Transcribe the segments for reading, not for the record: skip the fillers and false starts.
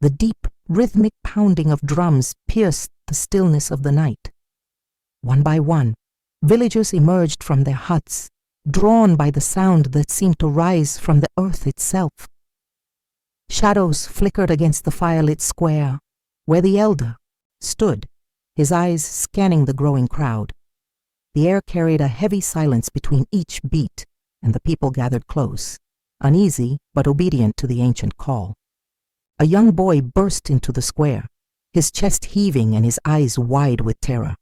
The deep, rhythmic pounding of drums pierced the stillness of the night. One by one, villagers emerged from their huts, drawn by the sound that seemed to rise from the earth itself. Shadows flickered against the firelit square, where the elder stood, his eyes scanning the growing crowd. The air carried a heavy silence between each beat, and the people gathered close, uneasy but obedient to the ancient call. A young boy burst into the square, his chest heaving and his eyes wide with terror.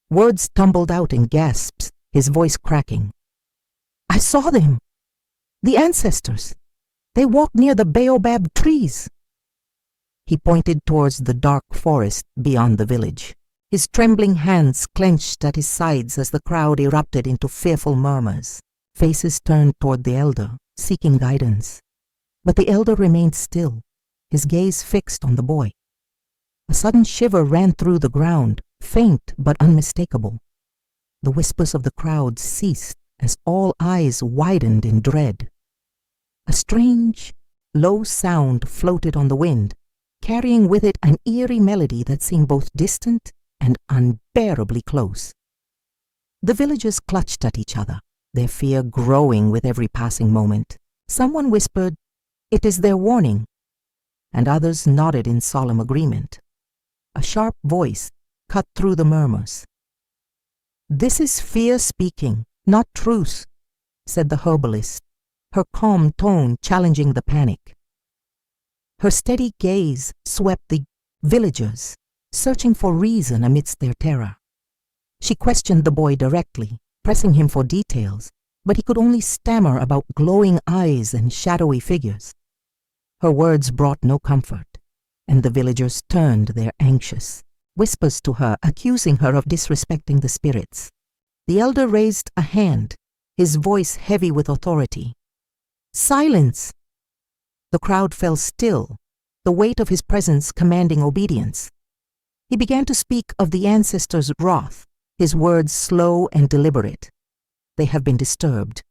Words tumbled out in gasps, his voice cracking. "I saw them! The ancestors! They walked near the baobab trees!" He pointed towards the dark forest beyond the village. His trembling hands clenched at his sides as the crowd erupted into fearful murmurs. Faces turned toward the elder, seeking guidance. But the elder remained still, his gaze fixed on the boy. A sudden shiver ran through the ground, faint but unmistakable. The whispers of the crowd ceased as all eyes widened in dread. A strange, low sound floated on the wind, carrying with it an eerie melody that seemed both distant and unbearably close. The villagers clutched at each other, their fear growing with every passing moment. Someone whispered, "It is their warning," and others nodded in solemn agreement. A sharp voice cut through the murmurs. "This is fear speaking, not truth," said the herbalist, her calm tone challenging the panic. Her steady gaze swept the villagers, searching for reason amidst their terror. She questioned the boy directly, pressing him for details, but he could only stammer about glowing eyes and shadowy figures. Her words brought no comfort, and the villagers turned their anxious whispers to her, accusing her of disrespecting the spirits. The elder raised a hand, his voice heavy with authority. "Silence!" The crowd fell still, the weight of his presence commanding obedience. He began to speak of the ancestors' wrath, his words slow and deliberate. "They have been disturbed.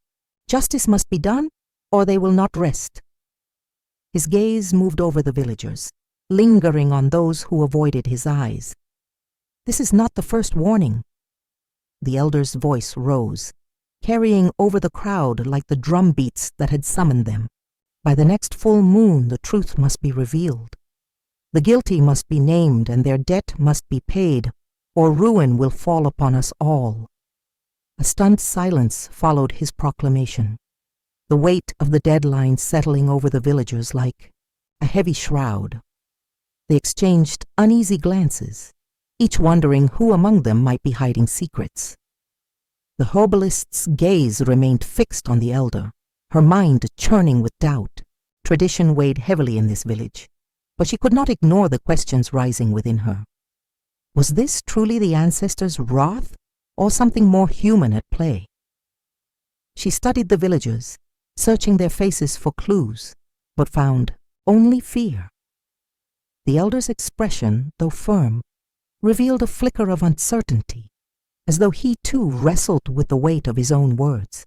Justice must be done, or they will not rest." His gaze moved over the villagers, lingering on those who avoided his eyes. "This is not the first warning." The elder's voice rose, carrying over the crowd like the drum beats that had summoned them. "By the next full moon the truth must be revealed. The guilty must be named and their debt must be paid, or ruin will fall upon us all." A stunned silence followed his proclamation, the weight of the deadline settling over the villagers like a heavy shroud. They exchanged uneasy glances, each wondering who among them might be hiding secrets. The herbalist's gaze remained fixed on the elder, her mind churning with doubt. Tradition weighed heavily in this village, but she could not ignore the questions rising within her. Was this truly the ancestors' wrath, or something more human at play? She studied the villagers, searching their faces for clues, but found only fear. The elder's expression, though firm, revealed a flicker of uncertainty, as though he too wrestled with the weight of his own words.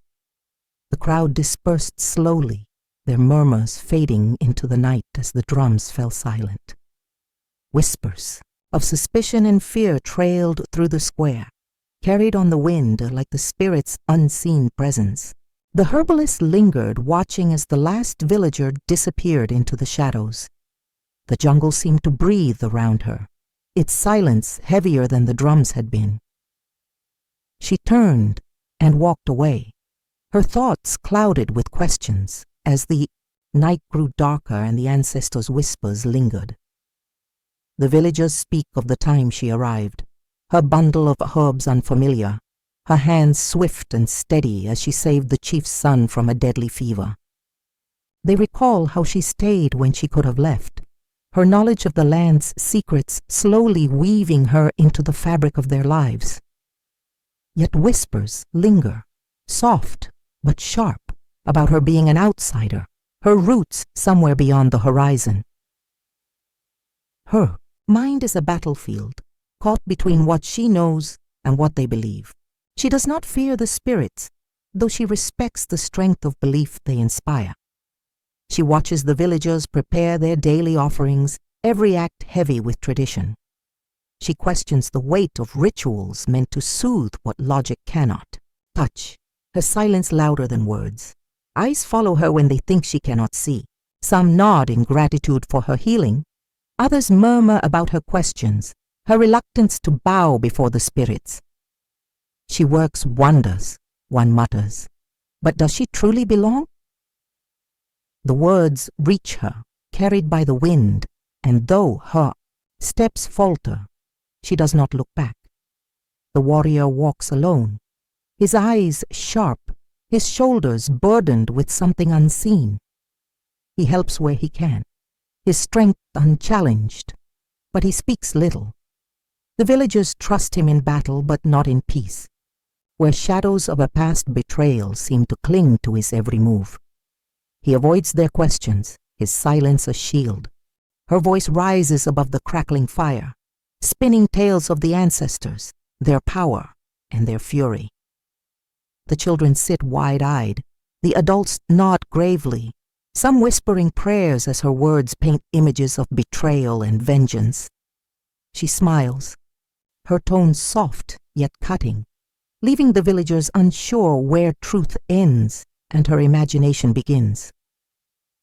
The crowd dispersed slowly, their murmurs fading into the night as the drums fell silent. Whispers of suspicion and fear trailed through the square, carried on the wind like the spirit's unseen presence. The herbalist lingered, watching as the last villager disappeared into the shadows. The jungle seemed to breathe around her, its silence heavier than the drums had been. She turned and walked away, her thoughts clouded with questions as the night grew darker and the ancestors' whispers lingered. The villagers speak of the time she arrived, her bundle of herbs unfamiliar, her hands swift and steady as she saved the chief's son from a deadly fever. They recall how she stayed when she could have left, her knowledge of the land's secrets slowly weaving her into the fabric of their lives. Yet whispers linger, soft but sharp, about her being an outsider, her roots somewhere beyond the horizon. Her mind is a battlefield, caught between what she knows and what they believe. She does not fear the spirits, though she respects the strength of belief they inspire. She watches the villagers prepare their daily offerings, every act heavy with tradition. She questions the weight of rituals meant to soothe what logic cannot touch, her silence louder than words. Eyes follow her when they think she cannot see. Some nod in gratitude for her healing. Others murmur about her questions, her reluctance to bow before the spirits. She works wonders, one mutters. But does she truly belong? The words reach her, carried by the wind, and though her steps falter, she does not look back. The warrior walks alone, his eyes sharp, his shoulders burdened with something unseen. He helps where he can, his strength unchallenged, but he speaks little. The villagers trust him in battle, but not in peace, where shadows of a past betrayal seem to cling to his every move. He avoids their questions, his silence a shield. Her voice rises above the crackling fire, spinning tales of the ancestors, their power, and their fury. The children sit wide-eyed. The adults nod gravely, some whispering prayers as her words paint images of betrayal and vengeance. She smiles, her tone soft yet cutting, leaving the villagers unsure where truth ends and her imagination begins.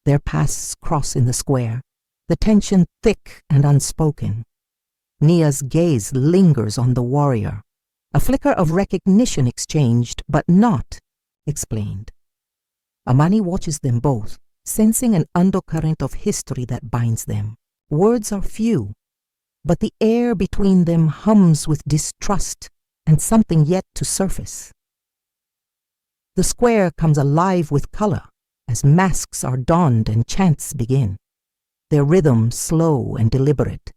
Their paths cross in the square, the tension thick and unspoken. Nia's gaze lingers on the warrior, a flicker of recognition exchanged but not explained. Amani watches them both, sensing an undercurrent of history that binds them. Words are few, but the air between them hums with distrust and something yet to surface. The square comes alive with color as masks are donned and chants begin, their rhythm slow and deliberate.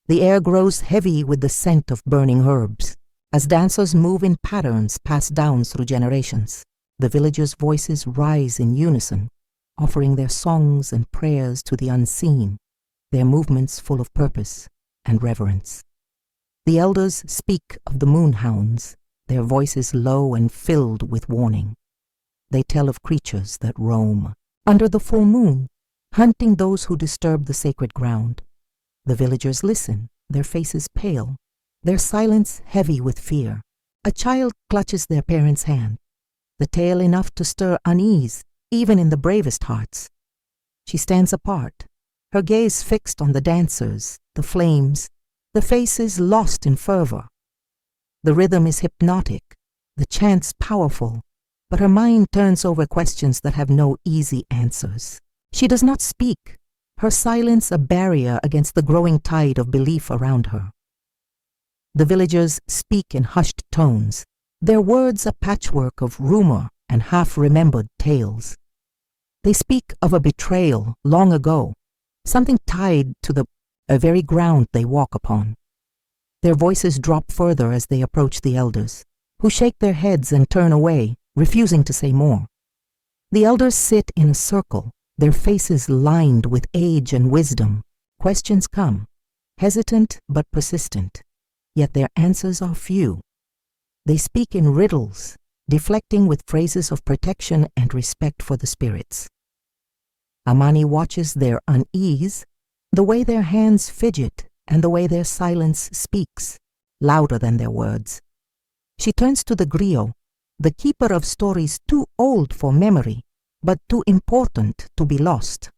The air grows heavy with the scent of burning herbs as dancers move in patterns passed down through generations. The villagers' voices rise in unison, offering their songs and prayers to the unseen, their movements full of purpose and reverence. The elders speak of the moonhounds, their voices low and filled with warning. They tell of creatures that roam under the full moon, hunting those who disturb the sacred ground. The villagers listen, their faces pale, their silence heavy with fear. A child clutches their parent's hand, the tale enough to stir unease even in the bravest hearts. She stands apart, her gaze fixed on the dancers, the flames, the faces lost in fervor. The rhythm is hypnotic, the chants powerful, but her mind turns over questions that have no easy answers. She does not speak, her silence a barrier against the growing tide of belief around her. The villagers speak in hushed tones, their words a patchwork of rumor and half-remembered tales. They speak of a betrayal long ago, something tied to the very ground they walk upon. Their voices drop further as they approach the elders, who shake their heads and turn away, refusing to say more. The elders sit in a circle, their faces lined with age and wisdom. Questions come, hesitant but persistent, yet their answers are few. They speak in riddles, deflecting with phrases of protection and respect for the spirits. Amani watches their unease, the way their hands fidget and the way their silence speaks, louder than their words. She turns to the griot, the keeper of stories too old for memory, but too important to be lost.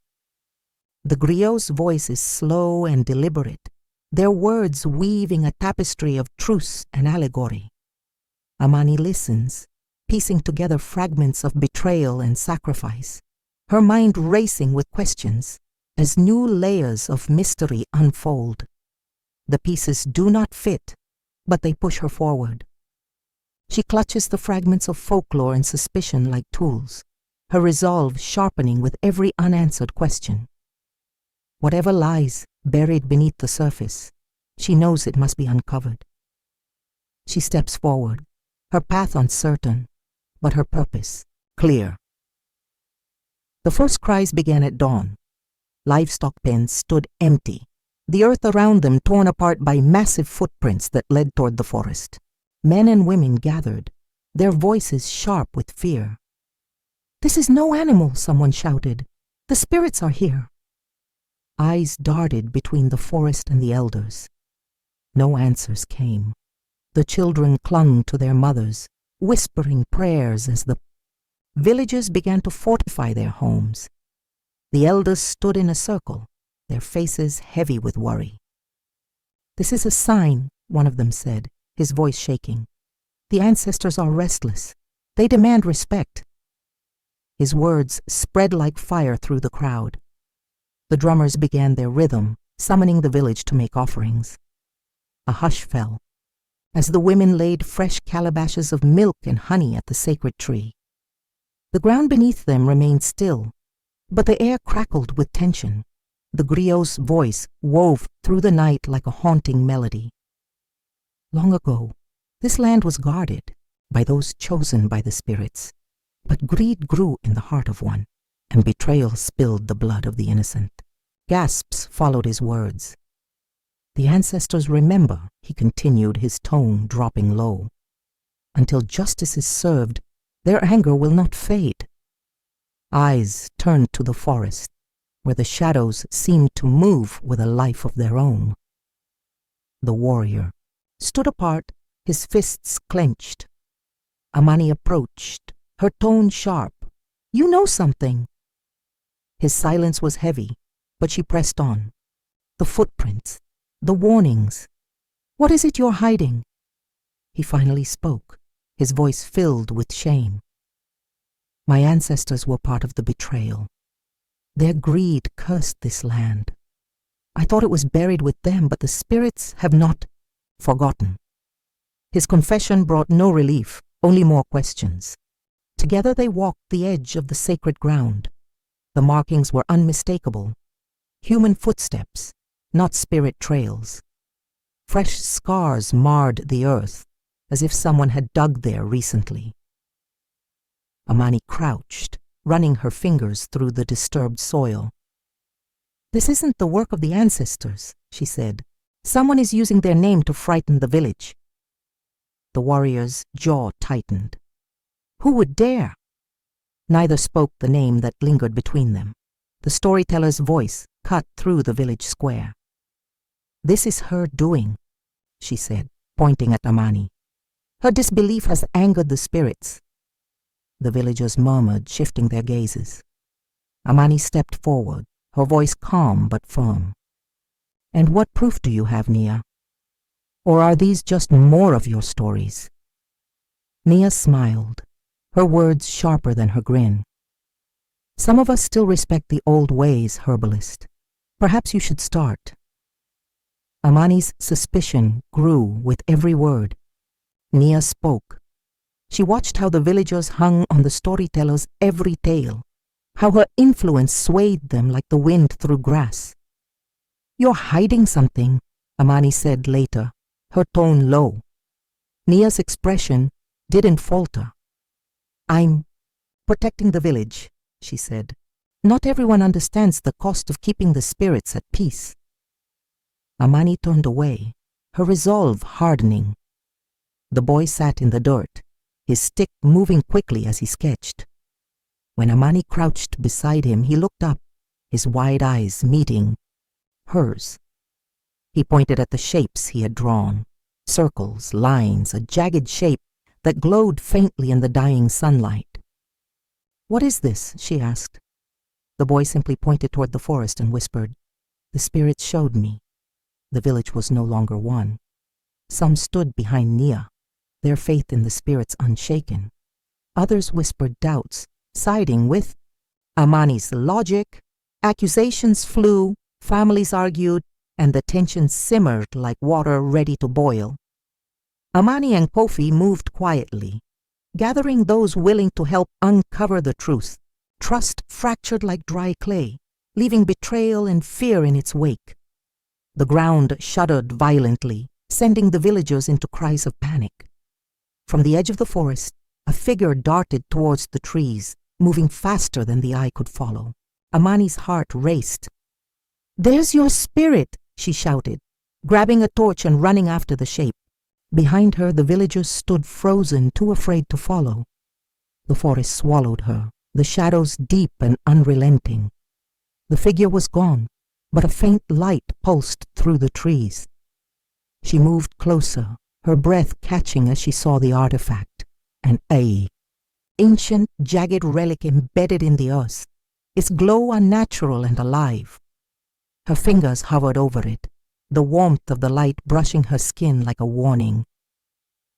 The griot's voice is slow and deliberate, their words weaving a tapestry of truth and allegory. Amani listens, piecing together fragments of betrayal and sacrifice, her mind racing with questions as new layers of mystery unfold. The pieces do not fit, but they push her forward. She clutches the fragments of folklore and suspicion like tools, her resolve sharpening with every unanswered question. Whatever lies buried beneath the surface, she knows it must be uncovered. She steps forward, her path uncertain, but her purpose clear. The first cries began at dawn. Livestock pens stood empty, the earth around them torn apart by massive footprints that led toward the forest. Men and women gathered, their voices sharp with fear. "This is no animal," someone shouted. The spirits are here." Eyes darted between the forest and the elders. No answers came. The children clung to their mothers, whispering prayers as the villagers began to fortify their homes. The elders stood in a circle, their faces heavy with worry. "This is a sign," one of them said, his voice shaking. "The ancestors are restless. They demand respect." His words spread like fire through the crowd. The drummers began their rhythm, summoning the village to make offerings. A hush fell, as the women laid fresh calabashes of milk and honey at the sacred tree. The ground beneath them remained still, but the air crackled with tension. The griot's voice wove through the night like a haunting melody. Long ago, this land was guarded by those chosen by the spirits, but greed grew in the heart of one, and betrayal spilled the blood of the innocent. Gasps followed his words. "The ancestors remember," he continued, his tone dropping low. "Until justice is served, their anger will not fade." Eyes turned to the forest, where the shadows seemed to move with a life of their own. The warrior stood apart, his fists clenched. Amani approached, her tone sharp. "You know something." His silence was heavy, but she pressed on. "The footprints, the warnings. What is it you're hiding?" He finally spoke, his voice filled with shame. "My ancestors were part of the betrayal. Their greed cursed this land. I thought it was buried with them, but the spirits have not forgotten." His confession brought no relief, only more questions. Together they walked the edge of the sacred ground. The markings were unmistakable. Human footsteps, not spirit trails. Fresh scars marred the earth, as if someone had dug there recently. Amani crouched, running her fingers through the disturbed soil. "This isn't the work of the ancestors," she said. "Someone is using their name to frighten the village." The warrior's jaw tightened. Who would dare? Neither spoke the name that lingered between them. The storyteller's voice cut through the village square. "This is her doing," she said, pointing at Amani. "Her disbelief has angered the spirits." The villagers murmured, shifting their gazes. Amani stepped forward, her voice calm but firm. "And what proof do you have, Nia? Or are these just more of your stories?" Nia smiled, her words sharper than her grin. "Some of us still respect the old ways, herbalist. Perhaps you should start." Amani's suspicion grew with every word. Nia spoke. She watched how the villagers hung on the storyteller's every tale, how her influence swayed them like the wind through grass. "You're hiding something," Amani said later, her tone low. Nia's expression didn't falter. "I'm protecting the village," she said. "Not everyone understands the cost of keeping the spirits at peace." Amani turned away, her resolve hardening. The boy sat in the dirt, his stick moving quickly as he sketched. When Amani crouched beside him, he looked up, his wide eyes meeting hers. He pointed at the shapes he had drawn, circles, lines, a jagged shape that glowed faintly in the dying sunlight. "What is this?" she asked. The boy simply pointed toward the forest and whispered, "The spirits showed me." The village was no longer one. Some stood behind Nia, their faith in the spirits unshaken. Others whispered doubts, siding with Amani's logic. Accusations flew, families argued, and the tension simmered like water ready to boil. Amani and Kofi moved quietly, gathering those willing to help uncover the truth. Trust fractured like dry clay, leaving betrayal and fear in its wake. The ground shuddered violently, sending the villagers into cries of panic. From the edge of the forest, a figure darted towards the trees, moving faster than the eye could follow. Amani's heart raced. "There's your spirit!" she shouted, grabbing a torch and running after the shape. Behind her, the villagers stood frozen, too afraid to follow. The forest swallowed her, the shadows deep and unrelenting. The figure was gone, but a faint light pulsed through the trees. She moved closer, her breath catching as she saw the artifact. An ancient, jagged relic embedded in the earth, its glow unnatural and alive. Her fingers hovered over it, the warmth of the light brushing her skin like a warning.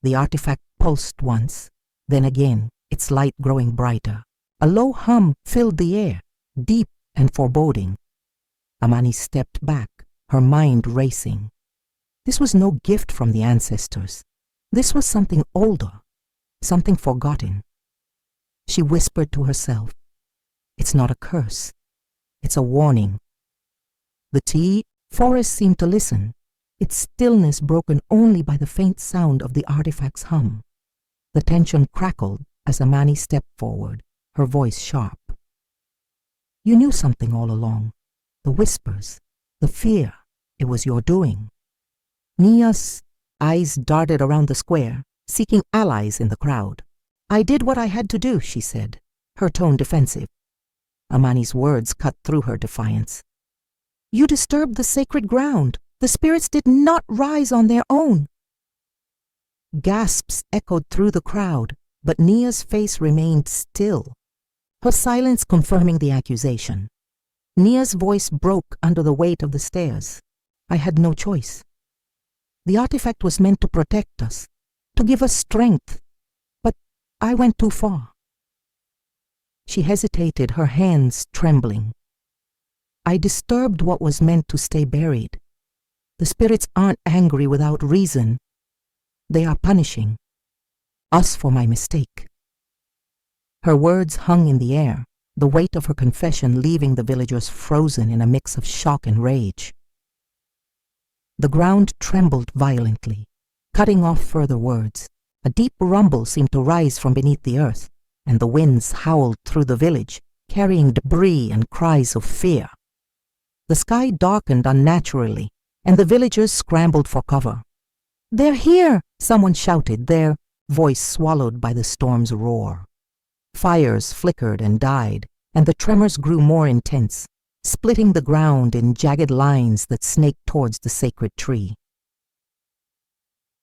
The artifact pulsed once, then again, its light growing brighter. A low hum filled the air, deep and foreboding. Amani stepped back, her mind racing. This was no gift from the ancestors. This was something older, something forgotten. She whispered to herself, "It's not a curse. It's a warning." The forest seemed to listen, its stillness broken only by the faint sound of the artifact's hum. The tension crackled as Amani stepped forward, her voice sharp. "You knew something all along. The whispers, the fear, it was your doing." Nia's eyes darted around the square, seeking allies in the crowd. "I did what I had to do," she said, her tone defensive. Amani's words cut through her defiance. "You disturbed the sacred ground. The spirits did not rise on their own." Gasps echoed through the crowd, but Nia's face remained still, her silence confirming the accusation. Nia's voice broke under the weight of the stairs. "I had no choice. The artifact was meant to protect us, to give us strength, but I went too far." She hesitated, her hands trembling. "I disturbed what was meant to stay buried. The spirits aren't angry without reason. They are punishing us for my mistake." Her words hung in the air, the weight of her confession leaving the villagers frozen in a mix of shock and rage. The ground trembled violently, cutting off further words. A deep rumble seemed to rise from beneath the earth, and the winds howled through the village, carrying debris and cries of fear. The sky darkened unnaturally, and the villagers scrambled for cover. "They're here!" someone shouted, their voice swallowed by the storm's roar. Fires flickered and died, and the tremors grew more intense, splitting the ground in jagged lines that snaked towards the sacred tree.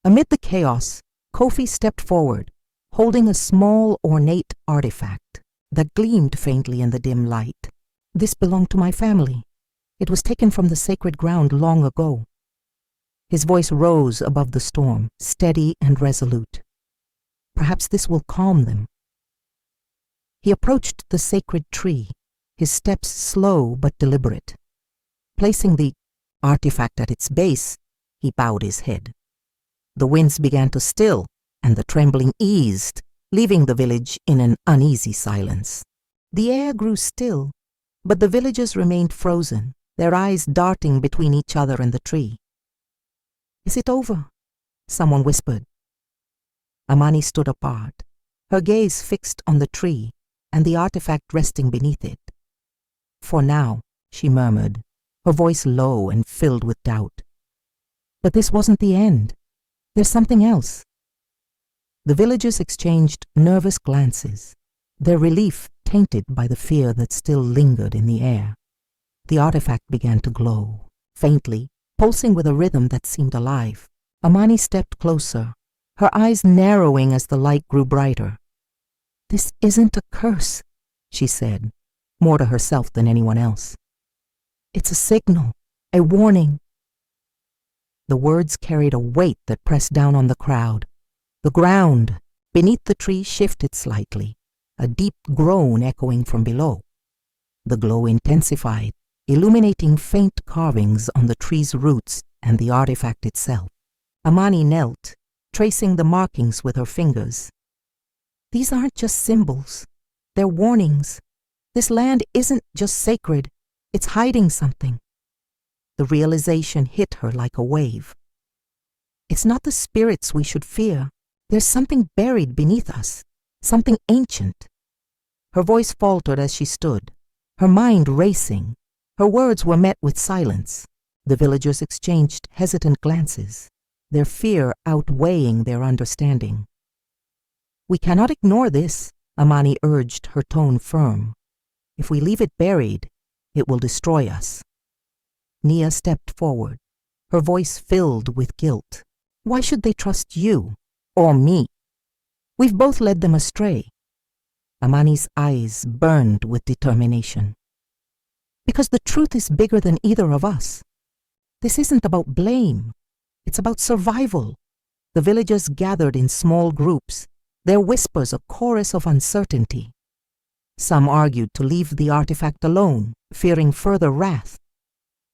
Amid the chaos, Kofi stepped forward, holding a small, ornate artifact that gleamed faintly in the dim light. "This belonged to my family. It was taken from the sacred ground long ago." His voice rose above the storm, steady and resolute. "Perhaps this will calm them." He approached the sacred tree, his steps slow but deliberate. Placing the artifact at its base, he bowed his head. The winds began to still, and the trembling eased, leaving the village in an uneasy silence. The air grew still, but the villagers remained frozen, their eyes darting between each other and the tree. "Is it over?" someone whispered. Amani stood apart, her gaze fixed on the tree and the artifact resting beneath it. "For now," she murmured, her voice low and filled with doubt. "But this wasn't the end. There's something else." The villagers exchanged nervous glances, their relief tainted by the fear that still lingered in the air. The artifact began to glow, faintly, pulsing with a rhythm that seemed alive. Amani stepped closer, her eyes narrowing as the light grew brighter. "This isn't a curse," she said, more to herself than anyone else. "It's a signal, a warning." The words carried a weight that pressed down on the crowd. The ground beneath the tree shifted slightly, a deep groan echoing from below. The glow intensified, illuminating faint carvings on the tree's roots and the artifact itself. Amani knelt, tracing the markings with her fingers. "These aren't just symbols. They're warnings. This land isn't just sacred. It's hiding something." The realization hit her like a wave. It's not the spirits we should fear. There's something buried beneath us, something ancient. Her voice faltered as she stood, her mind racing. Her words were met with silence. The villagers exchanged hesitant glances, their fear outweighing their understanding. "We cannot ignore this," Amani urged, her tone firm. "If we leave it buried, It will destroy us. Nia stepped forward, her voice filled with guilt. Why should they trust you or me? We've both led them astray. Amani's eyes burned with determination. Because the truth is bigger than either of us. This isn't about blame. It's about survival. The villagers gathered in small groups, their whispers a chorus of uncertainty. Some argued to leave the artifact alone, fearing further wrath.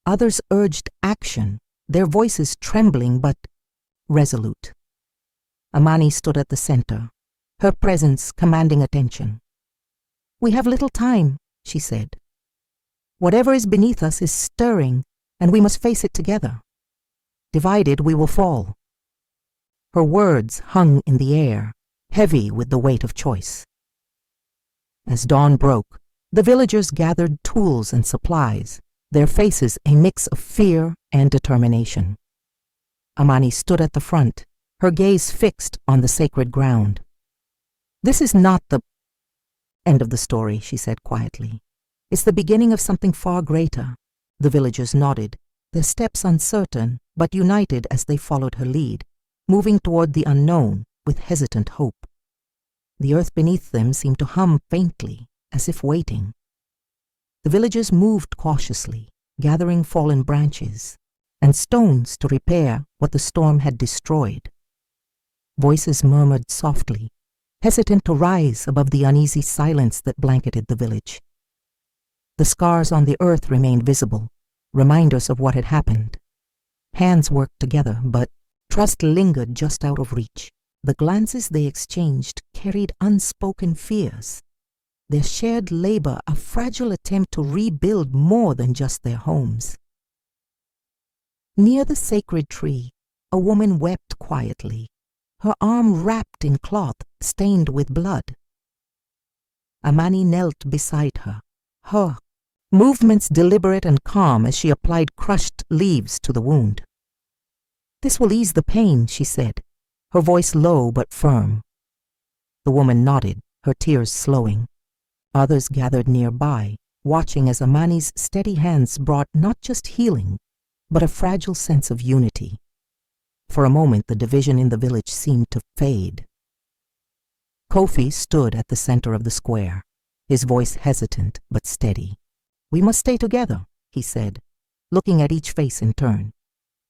Others urged action, their voices trembling but resolute. Amani stood at the center, her presence commanding attention. We have little time, she said. Whatever is beneath us is stirring, and we must face it together. Divided, we will fall. Her words hung in the air, heavy with the weight of choice. As dawn broke, the villagers gathered tools and supplies, their faces a mix of fear and determination. Amani stood at the front, her gaze fixed on the sacred ground. This is not the end of the story, she said quietly. It's the beginning of something far greater. The villagers nodded, their steps uncertain, but united as they followed her lead, moving toward the unknown with hesitant hope. The earth beneath them seemed to hum faintly, as if waiting. The villagers moved cautiously, gathering fallen branches and stones to repair what the storm had destroyed. Voices murmured softly, hesitant to rise above the uneasy silence that blanketed the village. The scars on the earth remained visible, reminders of what had happened. Hands worked together, but trust lingered just out of reach. The glances they exchanged carried unspoken fears. Their shared labor a fragile attempt to rebuild more than just their homes. Near the sacred tree, a woman wept quietly, her arm wrapped in cloth stained with blood. Amani knelt beside her, her movements deliberate and calm as she applied crushed leaves to the wound. This will ease the pain, she said, her voice low but firm. The woman nodded, her tears slowing. Others gathered nearby, watching as Amani's steady hands brought not just healing, but a fragile sense of unity. For a moment, the division in the village seemed to fade. Kofi stood at the center of the square, his voice hesitant but steady. We must stay together, he said, looking at each face in turn.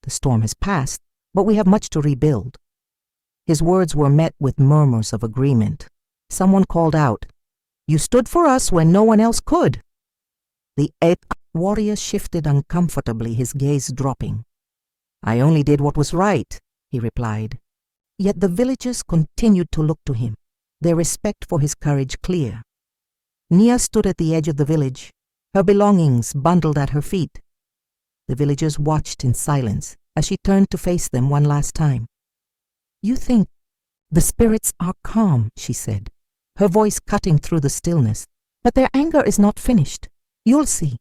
The storm has passed, but we have much to rebuild. His words were met with murmurs of agreement. Someone called out, "You stood for us when no one else could." The warrior shifted uncomfortably, his gaze dropping. I only did what was right, he replied. Yet the villagers continued to look to him, their respect for his courage clear. Nia stood at the edge of the village, her belongings bundled at her feet. The villagers watched in silence as she turned to face them one last time. You think the spirits are calm, she said, her voice cutting through the stillness, but their anger is not finished. You'll see.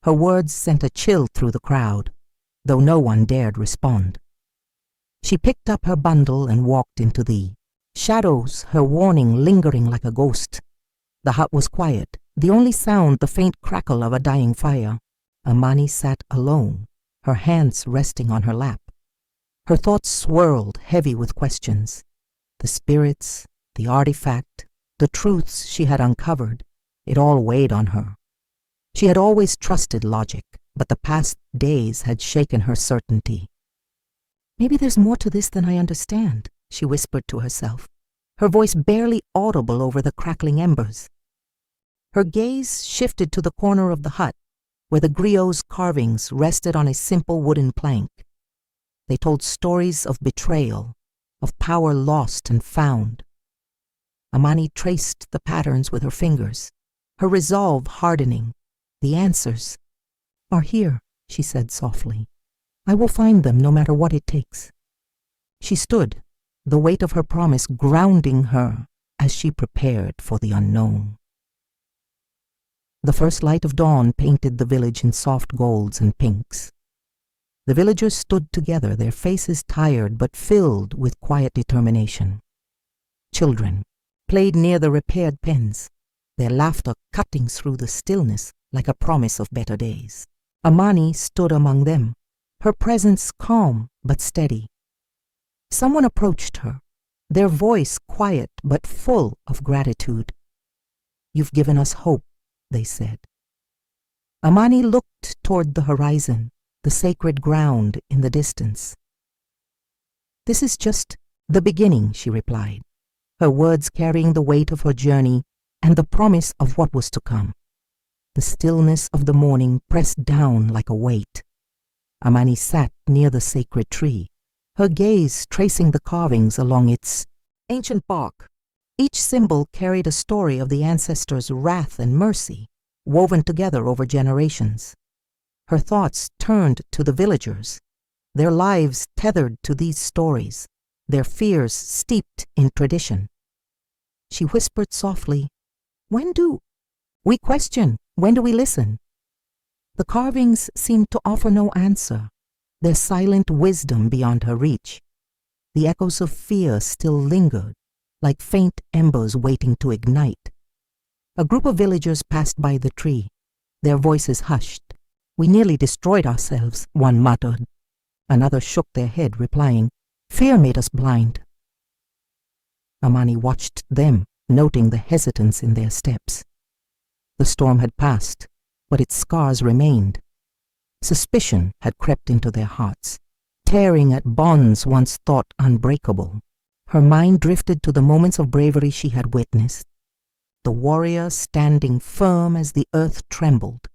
Her words sent a chill through the crowd, though no one dared respond. She picked up her bundle and walked into the shadows, her warning lingering like a ghost. The hut was quiet, the only sound the faint crackle of a dying fire. Amani sat alone, her hands resting on her lap. Her thoughts swirled, heavy with questions. The spirits, the artifact, the truths she had uncovered, it all weighed on her. She had always trusted logic, but the past days had shaken her certainty. Maybe there's more to this than I understand, she whispered to herself, her voice barely audible over the crackling embers. Her gaze shifted to the corner of the hut, where the griot's carvings rested on a simple wooden plank. They told stories of betrayal, of power lost and found. Amani traced the patterns with her fingers, her resolve hardening. The answers are here, she said softly. I will find them no matter what it takes. She stood, the weight of her promise grounding her as she prepared for the unknown. The first light of dawn painted the village in soft golds and pinks. The villagers stood together, their faces tired but filled with quiet determination. Children played near the repaired pens, their laughter cutting through the stillness like a promise of better days. Amani stood among them, her presence calm but steady. Someone approached her, their voice quiet but full of gratitude. "You've given us hope," they said. Amani looked toward the horizon, the sacred ground in the distance. "This is just the beginning," she replied, her words carrying the weight of her journey and the promise of what was to come. The stillness of the morning pressed down like a weight. Amani sat near the sacred tree, her gaze tracing the carvings along its ancient bark. Each symbol carried a story of the ancestors' wrath and mercy, woven together over generations. Her thoughts turned to the villagers, their lives tethered to these stories, their fears steeped in tradition. She whispered softly, "When do we question? When do we listen?" The carvings seemed to offer no answer, their silent wisdom beyond her reach. The echoes of fear still lingered, like faint embers waiting to ignite. A group of villagers passed by the tree, their voices hushed. "We nearly destroyed ourselves," one muttered. Another shook their head, replying, "Fear made us blind." Amani watched them, noting the hesitance in their steps. The storm had passed, but its scars remained. Suspicion had crept into their hearts, tearing at bonds once thought unbreakable. Her mind drifted to the moments of bravery she had witnessed. The warrior standing firm as the earth trembled.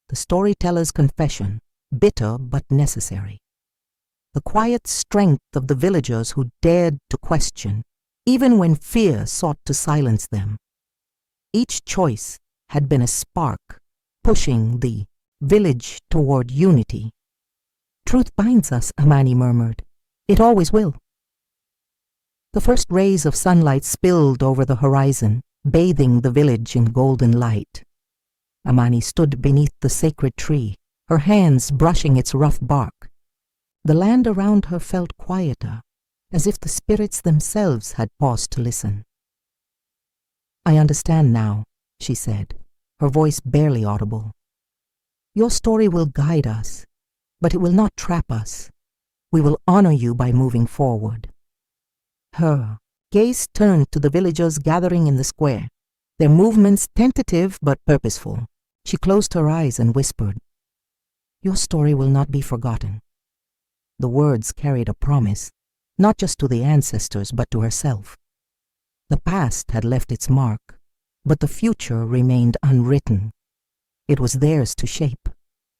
The storyteller's confession, bitter but necessary. The quiet strength of the villagers who dared to question, even when fear sought to silence them. Each choice had been a spark, pushing the village toward unity. "Truth binds us," Amani murmured. "It always will." The first rays of sunlight spilled over the horizon, bathing the village in golden light. Amani stood beneath the sacred tree, her hands brushing its rough bark. The land around her felt quieter, as if the spirits themselves had paused to listen. "I understand now," she said, her voice barely audible. "Your story will guide us, but it will not trap us. We will honor you by moving forward." Her gaze turned to the villagers gathering in the square, their movements tentative but purposeful. She closed her eyes and whispered, "Your story will not be forgotten." The words carried a promise, not just to the ancestors but to herself. The past had left its mark, but the future remained unwritten. It was theirs to shape.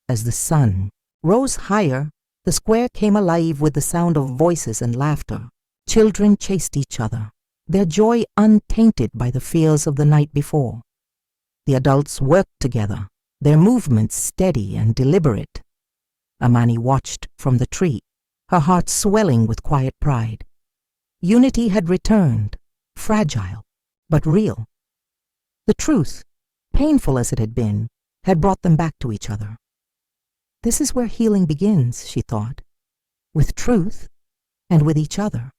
As the sun rose higher, the square came alive with the sound of voices and laughter. Children chased each other, their joy untainted by the fears of the night before. The adults worked together, their movements steady and deliberate. Amani watched from the tree, her heart swelling with quiet pride. Unity had returned, fragile but real. The truth, painful as it had been, had brought them back to each other. This is where healing begins, she thought, with truth and with each other.